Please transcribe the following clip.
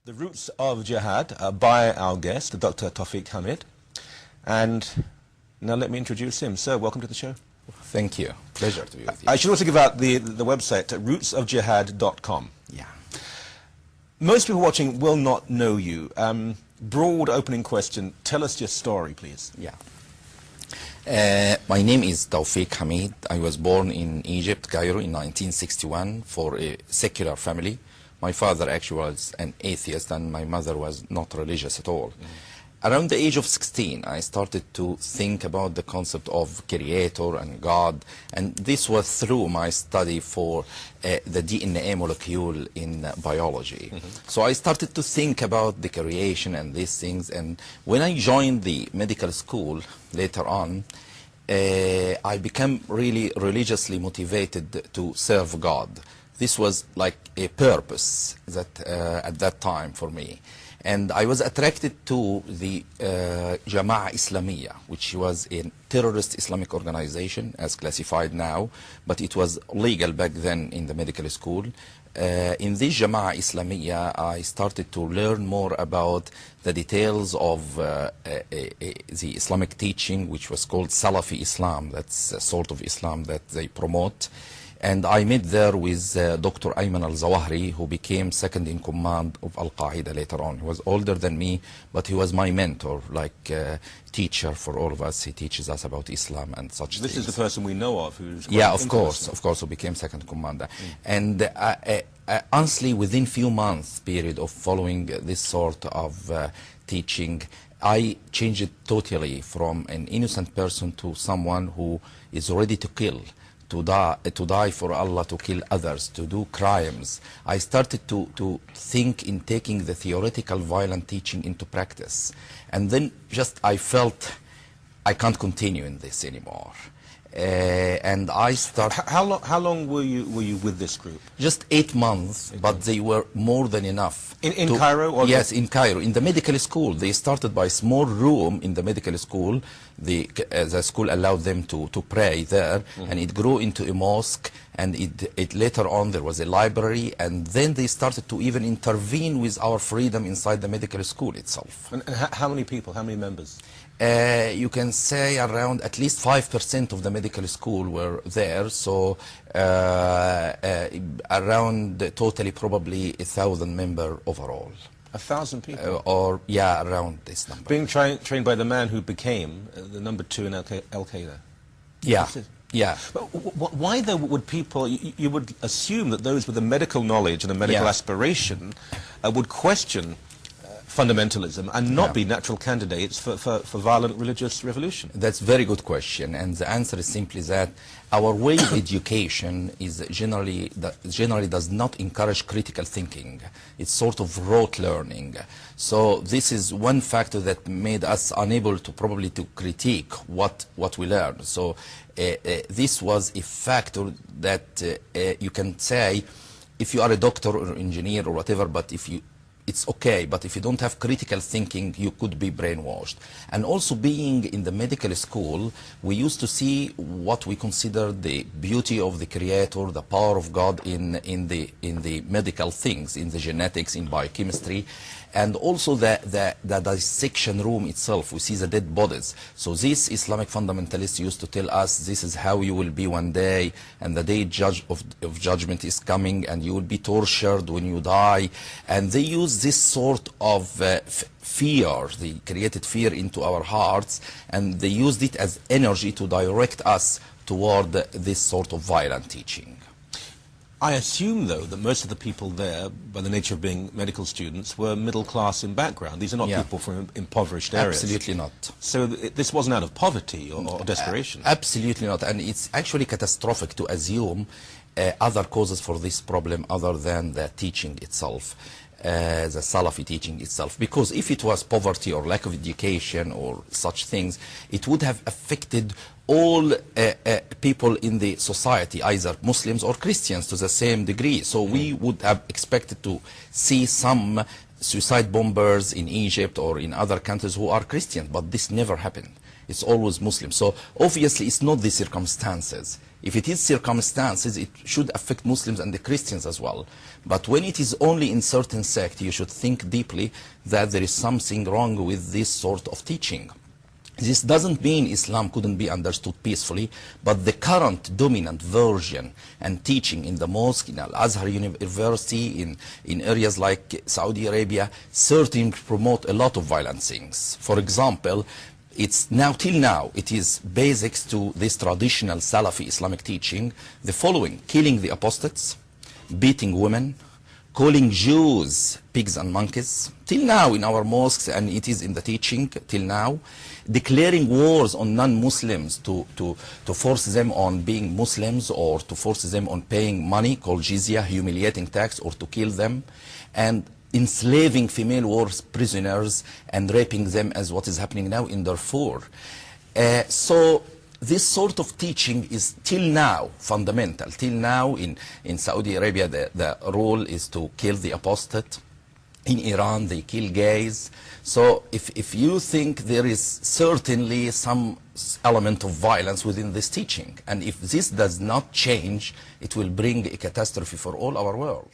The Roots of Jihad by our guest, Dr. Tawfiq Hamid. And now let me introduce him. Sir, welcome to the show. Thank you. Pleasure to be with you. I should also give out the website, rootsofjihad.com. Yeah. Most people watching will not know you. Broad opening question, tell us your story, please. Yeah. My name is Tawfiq Hamid. I was born in Egypt, Cairo, in 1961 for a secular family. My father actually was an atheist and my mother was not religious at all. Around the age of 16, I started to think about the concept of creator and God, and this was through my study for the DNA molecule in biology. So I started to think about the creation and these things, and when I joined the medical school later on, I became really religiously motivated to serve God. This was like a purpose that at that time for me. And I was attracted to the Jama'ah Islamiyya, which was a terrorist Islamic organization as classified now, but it was legal back then in the medical school. In this Jama'ah Islamiyya, I started to learn more about the details of the Islamic teaching, which was called Salafi Islam. That's a sort of Islam that they promote. And I met there with Dr. Ayman al-Zawahri, who became second in command of Al-Qaeda later on. He was older than me, but he was my mentor, like teacher for all of us. He teaches us about Islam and such things. This is the person we know of who's... Yeah, of course, who became second commander. And honestly, within few months period of following this sort of teaching, I changed it totally from an innocent person to someone who is ready to kill. To die for Allah, to kill others, to do crimes. I started to think in taking the theoretical violent teaching into practice. And then just I felt I can't continue in this anymore. And I started... How long were you with this group? Just 8 months, but they were more than enough. In Cairo? Or yes, in Cairo. In the medical school. They started by a small room in the medical school. The school allowed them to pray there, and it grew into a mosque, and it later on there was a library, and then they started to even intervene with our freedom inside the medical school itself. And how many people, how many members? You can say around at least 5% of the medical school were there, so around totally probably 1,000 members overall. 1,000 people? Or, yeah, around this number. Being trained by the man who became the number 2 in Al-Qaeda? Yeah, yeah. But why though would people, you would assume that those with the medical knowledge and the medical aspiration would question fundamentalism and not be natural candidates for violent religious revolution? That's a very good question, and the answer is simply that our way of education is generally does not encourage critical thinking. It's sort of rote learning. So this is one factor that made us unable to probably to critique what we learned. So this was a factor that you can say, if you are a doctor or engineer or whatever, but it's okay, but if you don't have critical thinking, you could be brainwashed. And also being in the medical school, we used to see what we consider the beauty of the Creator, the power of God in the medical things, in the genetics, in biochemistry, and also the dissection room itself. We see the dead bodies. So these Islamic fundamentalists used to tell us this is how you will be one day, and the day of judgment is coming, and you will be tortured when you die. And they use this sort of fear, they created fear into our hearts, and they used it as energy to direct us toward this sort of violent teaching. I assume, though, that most of the people there, by the nature of being medical students, were middle class in background. These are not people from impoverished areas. Absolutely not. So this wasn't out of poverty or desperation? Absolutely not. And it's actually catastrophic to assume other causes for this problem other than the teaching itself. The Salafi teaching itself, because if it was poverty or lack of education or such things, it would have affected all people in the society, either Muslims or Christians, to the same degree. So we would have expected to see some suicide bombers in Egypt or in other countries who are Christian, but this never happened. It's always Muslim. So obviously it's not the circumstances, If it is circumstances, it should affect Muslims and the Christians as well. But when it is only in certain sect, you should think deeply that there is something wrong with this sort of teaching. This doesn't mean Islam couldn't be understood peacefully, but the current dominant version and teaching in the mosque, in Al-Azhar University, in areas like Saudi Arabia, certainly promote a lot of violent things. For example, it's now, till now, it is basics to this traditional Salafi Islamic teaching, the following: killing the apostates, beating women, calling Jews pigs and monkeys, till now in our mosques, and it is in the teaching till now, declaring wars on non-Muslims to force them on being Muslims, or to force them on paying money called jizya, humiliating tax, or to kill them, and enslaving female war prisoners and raping them, as what is happening now in Darfur. So this sort of teaching is till now fundamental. Till now in Saudi Arabia, the rule is to kill the apostate. In Iran, they kill gays. So if you think there is certainly some element of violence within this teaching, and if this does not change, it will bring a catastrophe for all our world.